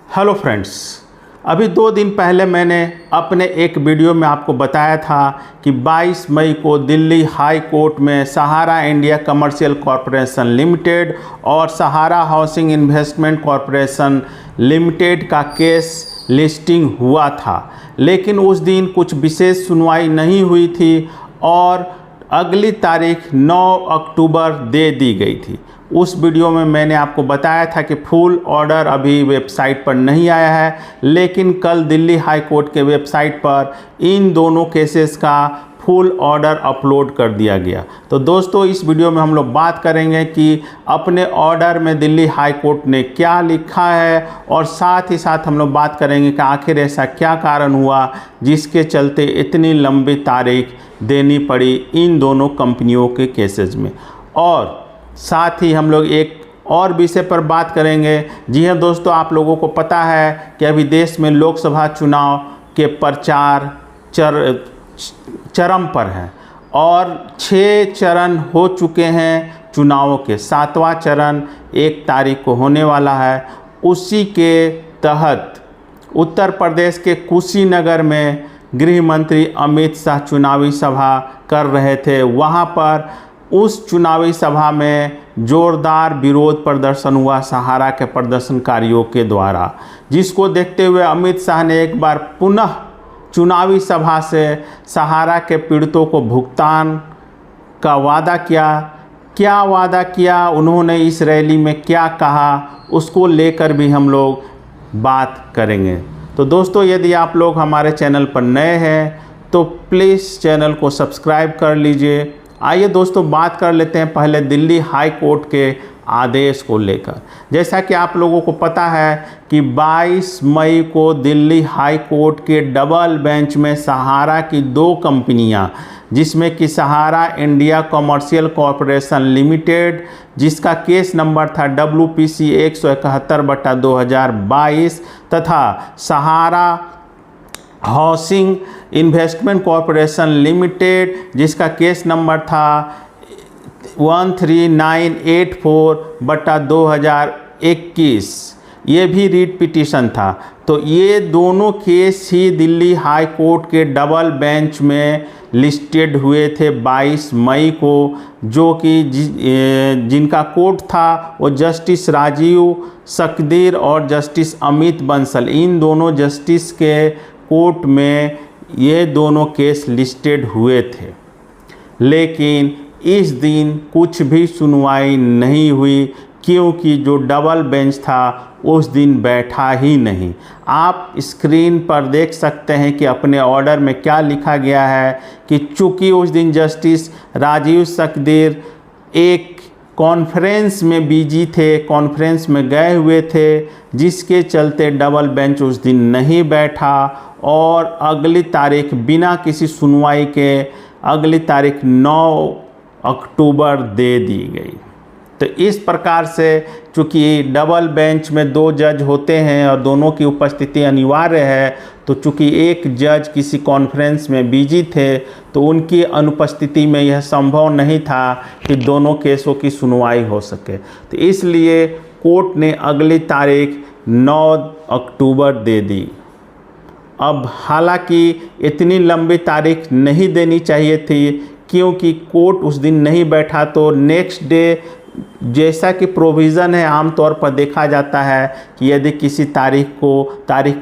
Hello friends, अभी 2 दिन पहले मैंने अपने एक वीडियो में आपको बताया था कि 22 मई को दिल्ली हाई कोर्ट में सहारा इंडिया कमर्शियल कॉरपोरेशन लिमिटेड और सहारा हाउसिंग इन्वेस्टमेंट कॉरपोरेशन लिमिटेड का केस लिस्टिंग हुआ था। लेकिन उस दिन कुछ विशेष सुनवाई नहीं हुई थी और अगली तारीख 9 अक्टूबर दे दी गई थी। उस वीडियो में मैंने आपको बताया था कि फुल ऑर्डर अभी वेबसाइट पर नहीं आया है, लेकिन कल दिल्ली हाई कोर्ट के वेबसाइट पर इन दोनों केसेस का फुल ऑर्डर अपलोड कर दिया गया। तो दोस्तों, इस वीडियो में हम लोग बात करेंगे कि अपने ऑर्डर में दिल्ली हाई कोर्ट ने क्या लिखा है और साथ ही साथ हम लोग बात करेंगे कि आखिर ऐसा क्या कारण हुआ जिसके चलते इतनी लंबी तारीख देनी पड़ी इन दोनों कंपनियों के केसेस में। और साथ ही हम लोग एक और विषय पर बात करेंगे। जी हाँ दोस्तों, आप लोगों को पता है कि अभी देश में लोकसभा चुनाव के प्रचार चरम पर है और 6 चरण हो चुके हैं चुनावों के। 7वां चरण 1 तारीख को होने वाला है। उसी के तहत उत्तर प्रदेश के कुशीनगर में गृह मंत्री अमित शाह चुनावी सभा कर रहे थे। वहाँ पर उस चुनावी सभा में जोरदार विरोध प्रदर्शन हुआ सहारा के प्रदर्शनकारियों के द्वारा, जिसको देखते हुए अमित शाह ने एक बार पुनः चुनावी सभा से सहारा के पीड़ितों को भुगतान का वादा किया। क्या वादा किया, उन्होंने इस रैली में क्या कहा, उसको लेकर भी हम लोग बात करेंगे। तो दोस्तों, यदि आप लोग हमारे चैनल पर नए हैं तो प्लीज़ चैनल को सब्सक्राइब कर लीजिए। आइए दोस्तों, बात कर लेते हैं पहले दिल्ली हाई कोर्ट के आदेश को लेकर। जैसा कि आप लोगों को पता है कि 22 मई को दिल्ली हाई कोर्ट के डबल बेंच में सहारा की 2 कंपनियां, जिसमें कि सहारा इंडिया कमर्शियल कॉरपोरेशन लिमिटेड, जिसका केस नंबर था WPC 171/2022, तथा सहारा हाउसिंग इन्वेस्टमेंट कॉरपोरेशन लिमिटेड, जिसका केस नंबर था 13984/2021, ये भी रीट पिटीशन था। तो ये दोनों केस ही दिल्ली हाई कोर्ट के डबल बेंच में लिस्टेड हुए थे 22 मई को, जो कि जिनका कोर्ट था वो जस्टिस राजीव सकदीर और जस्टिस अमित बंसल, इन दोनों जस्टिस के कोर्ट में ये दोनों केस लिस्टेड हुए थे। लेकिन इस दिन कुछ भी सुनवाई नहीं हुई, क्योंकि जो डबल बेंच था उस दिन बैठा ही नहीं। आप स्क्रीन पर देख सकते हैं कि अपने ऑर्डर में क्या लिखा गया है कि चूँकि उस दिन जस्टिस राजीव सकदीर एक कॉन्फ्रेंस में बिजी थे, कॉन्फ्रेंस में गए हुए थे, जिसके चलते डबल बेंच उस दिन नहीं बैठा और अगली तारीख बिना किसी सुनवाई के अगली तारीख 9 अक्टूबर दे दी गई। तो इस प्रकार से चूँकि डबल बेंच में 2 जज होते हैं और दोनों की उपस्थिति अनिवार्य है, तो चूँकि एक जज किसी कॉन्फ्रेंस में बिजी थे तो उनकी अनुपस्थिति में यह संभव नहीं था कि दोनों केसों की सुनवाई हो सके। तो इसलिए कोर्ट ने अगली तारीख 9 अक्टूबर दे दी। अब हालांकि इतनी लंबी तारीख नहीं देनी चाहिए थी, क्योंकि कोर्ट उस दिन नहीं बैठा तो नेक्स्ट डे, जैसा कि प्रोविज़न है आमतौर पर देखा जाता है कि यदि किसी तारीख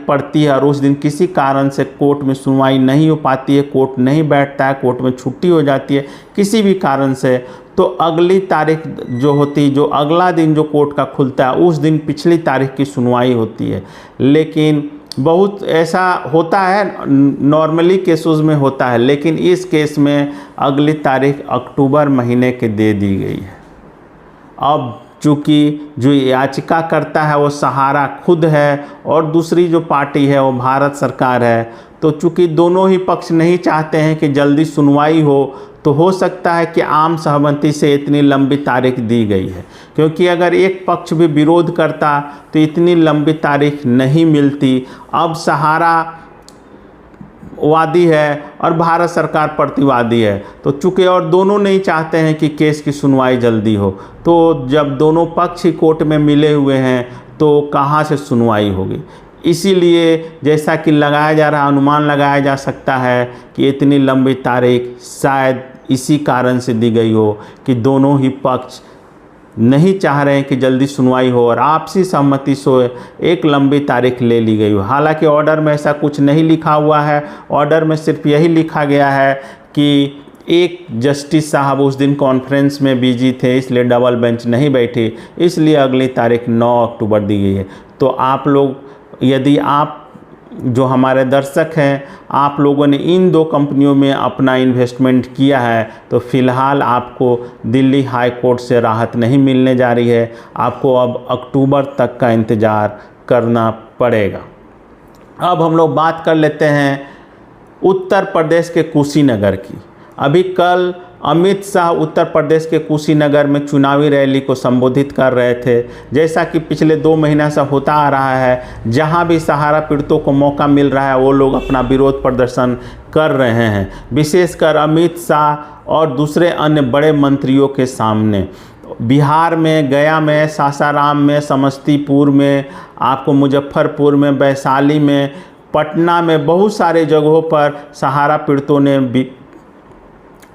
पड़ती है और उस दिन किसी कारण से कोर्ट में सुनवाई नहीं हो पाती है, कोर्ट नहीं बैठता है, कोर्ट में छुट्टी हो जाती है किसी भी कारण से, तो अगली तारीख जो होती, जो अगला दिन जो कोर्ट का खुलता है, उस दिन पिछली तारीख की सुनवाई होती है। लेकिन बहुत ऐसा होता है, नॉर्मली केसेस में होता है, लेकिन इस केस में अगली तारीख अक्टूबर महीने के दे दी गई है। अब चूँकि जो याचिका करता है वो सहारा खुद है और दूसरी जो पार्टी है वो भारत सरकार है, तो चूँकि दोनों ही पक्ष नहीं चाहते हैं कि जल्दी सुनवाई हो सकता है कि आम सहमति से इतनी लंबी तारीख दी गई है, क्योंकि अगर एक पक्ष भी विरोध करता तो इतनी लंबी तारीख नहीं मिलती। अब सहारा वादी है और भारत सरकार प्रतिवादी है, तो चूँकि और दोनों नहीं चाहते हैं कि केस की सुनवाई जल्दी हो, तो जब दोनों पक्ष ही कोर्ट में मिले हुए हैं तो कहाँ से सुनवाई होगी। इसीलिए जैसा कि लगाया जा रहा, अनुमान लगाया जा सकता है कि इतनी लंबी तारीख शायद इसी कारण से दी गई हो कि दोनों ही पक्ष नहीं चाह रहे हैं कि जल्दी सुनवाई हो और आपसी सहमति से एक लंबी तारीख ले ली गई हो। हालांकि ऑर्डर में ऐसा कुछ नहीं लिखा हुआ है, ऑर्डर में सिर्फ यही लिखा गया है कि एक जस्टिस साहब उस दिन कॉन्फ्रेंस में बिजी थे, इसलिए डबल बेंच नहीं बैठी, इसलिए अगली तारीख 9 अक्टूबर दी गई है। तो आप लोग, यदि आप जो हमारे दर्शक हैं, आप लोगों ने इन 2 कंपनियों में अपना इन्वेस्टमेंट किया है, तो फ़िलहाल आपको दिल्ली हाई कोर्ट से राहत नहीं मिलने जा रही है, आपको अब अक्टूबर तक का इंतज़ार करना पड़ेगा। अब हम लोग बात कर लेते हैं उत्तर प्रदेश के कुशीनगर की। अभी कल अमित शाह उत्तर प्रदेश के कुशीनगर में चुनावी रैली को संबोधित कर रहे थे। जैसा कि पिछले 2 महीना से होता आ रहा है, जहां भी सहारा पीड़ितों को मौका मिल रहा है वो लोग अपना विरोध प्रदर्शन कर रहे हैं, विशेषकर अमित शाह और दूसरे अन्य बड़े मंत्रियों के सामने। बिहार में, गया में, सासाराम में, समस्तीपुर में, आपको मुजफ्फरपुर में, वैशाली में, पटना में, बहुत सारे जगहों पर सहारा पीड़ितों ने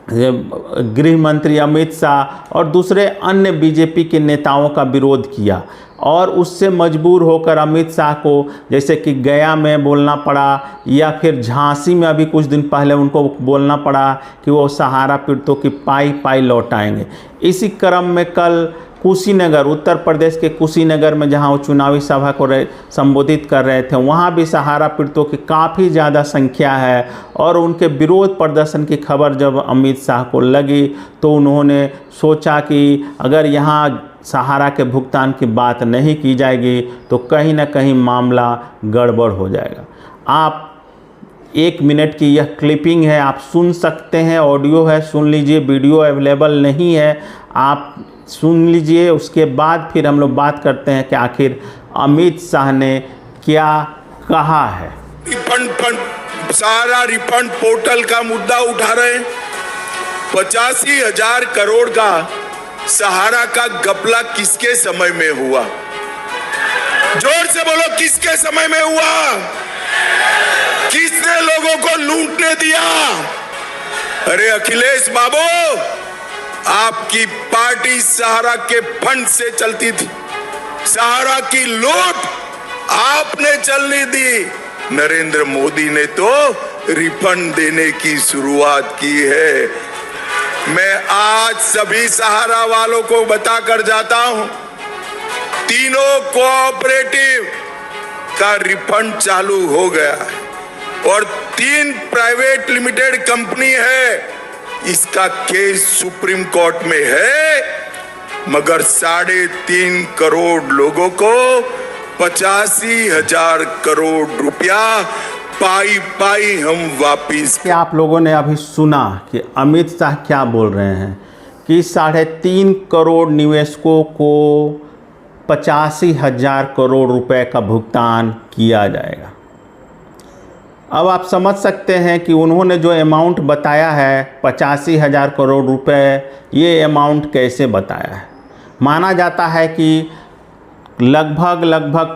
गृह मंत्री अमित शाह और दूसरे अन्य बीजेपी के नेताओं का विरोध किया और उससे मजबूर होकर अमित शाह को जैसे कि गया में बोलना पड़ा या फिर झांसी में अभी कुछ दिन पहले उनको बोलना पड़ा कि वो सहारा पीड़ितों की पाई पाई लौटाएंगे। इसी क्रम में कल कुशीनगर, उत्तर प्रदेश के कुशीनगर में जहां वो चुनावी सभा को संबोधित कर रहे थे, वहां भी सहारा पीड़ितों की काफ़ी ज़्यादा संख्या है और उनके विरोध प्रदर्शन की खबर जब अमित शाह को लगी तो उन्होंने सोचा कि अगर यहां सहारा के भुगतान की बात नहीं की जाएगी तो कहीं ना कहीं मामला गड़बड़ हो जाएगा। आप 1 मिनट की यह क्लिपिंग है, आप सुन सकते हैं, ऑडियो है, सुन लीजिए, वीडियो अवेलेबल नहीं है, आप सुन लीजिए। उसके बाद फिर हम लोग बात करते हैं कि आखिर अमित शाह ने क्या कहा है। सहारा रिफंड पोर्टल का मुद्दा उठा रहे हैं। 85,000 करोड़ का सहारा का घपला किसके समय में हुआ? जोर से बोलो, किसके समय में हुआ? किसने लोगों को लूटने दिया? अरे अखिलेश बाबू, आपकी पार्टी सहारा के फंड से चलती थी, सहारा की लूट आपने चलने दी। नरेंद्र मोदी ने तो रिफंड देने की शुरुआत की है। मैं आज सभी सहारा वालों को बताकर जाता हूं, तीनों कोऑपरेटिव का रिफंड चालू हो गया है और 3 प्राइवेट लिमिटेड कंपनी है, इसका केस सुप्रीम कोर्ट में है, मगर 3.5 करोड़ लोगों को 85,000 करोड़ रुपया पाई पाई हम वापिस। क्या आप लोगों ने अभी सुना कि अमित शाह क्या बोल रहे हैं कि 3.5 करोड़ निवेशकों को 85,000 करोड़ रुपए का भुगतान किया जाएगा। अब आप समझ सकते हैं कि उन्होंने जो अमाउंट बताया है 85,000 करोड़ रुपए, ये अमाउंट कैसे बताया है। माना जाता है कि लगभग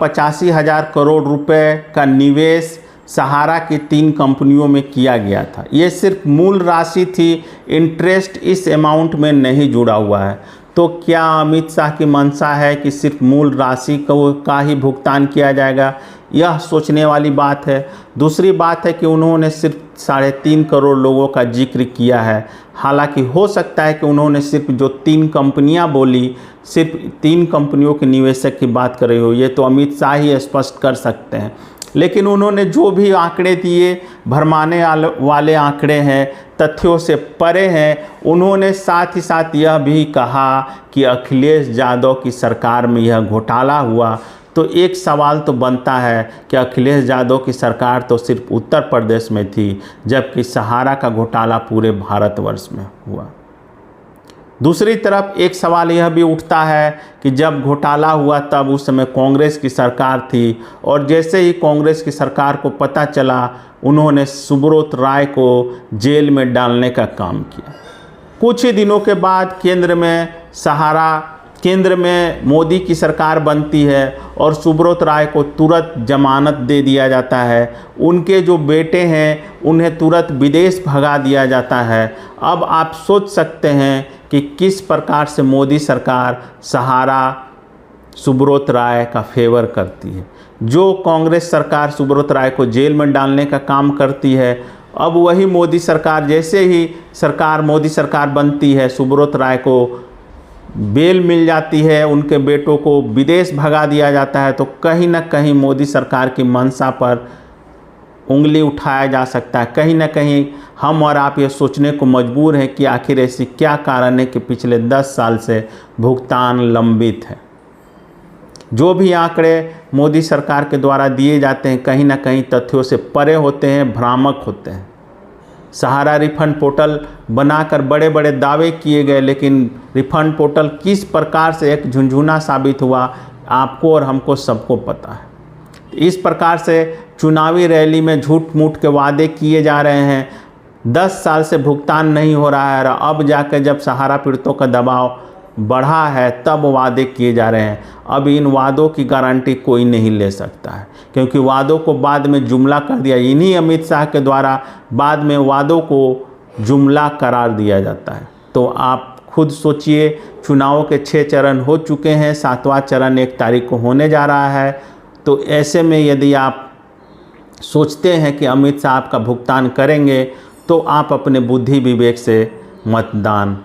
85,000 करोड़ रुपए का निवेश सहारा की 3 कंपनियों में किया गया था। ये सिर्फ मूल राशि थी, इंटरेस्ट इस अमाउंट में नहीं जुड़ा हुआ है। तो क्या अमित शाह की मंशा है कि सिर्फ मूल राशि का ही भुगतान किया जाएगा? यह सोचने वाली बात है। दूसरी बात है कि उन्होंने सिर्फ 3.5 करोड़ लोगों का जिक्र किया है। हालांकि हो सकता है कि उन्होंने सिर्फ जो 3 कंपनियां बोली, सिर्फ 3 कंपनियों के निवेशक की बात कर रही हो, ये तो अमित शाह ही स्पष्ट कर सकते हैं। लेकिन उन्होंने जो भी आंकड़े दिए, भरमाने वाले आंकड़े हैं, तथ्यों से परे हैं। उन्होंने साथ ही साथ यह भी कहा कि अखिलेश यादव की सरकार में यह घोटाला हुआ। तो एक सवाल तो बनता है कि अखिलेश यादव की सरकार तो सिर्फ उत्तर प्रदेश में थी, जबकि सहारा का घोटाला पूरे भारतवर्ष में हुआ। दूसरी तरफ एक सवाल यह भी उठता है कि जब घोटाला हुआ तब उस समय कांग्रेस की सरकार थी और जैसे ही कांग्रेस की सरकार को पता चला, उन्होंने सुब्रत राय को जेल में डालने का काम किया। कुछ ही दिनों के बाद केंद्र में सहारा केंद्र में मोदी की सरकार बनती है और सुब्रत राय को तुरंत जमानत दे दिया जाता है, उनके जो बेटे हैं उन्हें तुरंत विदेश भगा दिया जाता है। अब आप सोच सकते हैं कि किस प्रकार से मोदी सरकार सहारा सुब्रत राय का फेवर करती है। जो कांग्रेस सरकार सुब्रत राय को जेल में डालने का काम करती है, अब वही मोदी सरकार, जैसे ही मोदी सरकार बनती है, सुब्रत राय को बेल मिल जाती है, उनके बेटों को विदेश भगा दिया जाता है। तो कहीं ना कहीं मोदी सरकार की मंशा पर उंगली उठाया जा सकता है। कहीं ना कहीं हम और आप ये सोचने को मजबूर हैं कि आखिर ऐसी क्या कारण है कि पिछले 10 साल से भुगतान लंबित है। जो भी आंकड़े मोदी सरकार के द्वारा दिए जाते हैं कहीं ना कहीं तथ्यों से परे होते हैं, भ्रामक होते हैं। सहारा रिफंड पोर्टल बनाकर बड़े बड़े दावे किए गए, लेकिन रिफंड पोर्टल किस प्रकार से एक झुनझुना साबित हुआ आपको और हमको सबको पता है। इस प्रकार से चुनावी रैली में झूठ मूठ के वादे किए जा रहे हैं, 10 साल से भुगतान नहीं हो रहा है, अब जाकर जब सहारा पीड़ितों का दबाव बढ़ा है तब वादे किए जा रहे हैं। अब इन वादों की गारंटी कोई नहीं ले सकता है, क्योंकि वादों को बाद में जुमला कर दिया। इन्हीं अमित शाह के द्वारा बाद में वादों को जुमला करार दिया जाता है। तो आप खुद सोचिए, चुनावों के 6 चरण हो चुके हैं, 7वां चरण 1 तारीख को होने जा रहा है। तो ऐसे में यदि आप सोचते हैं कि अमित शाह आपका भुगतान करेंगे तो आप अपने बुद्धि विवेक से मतदान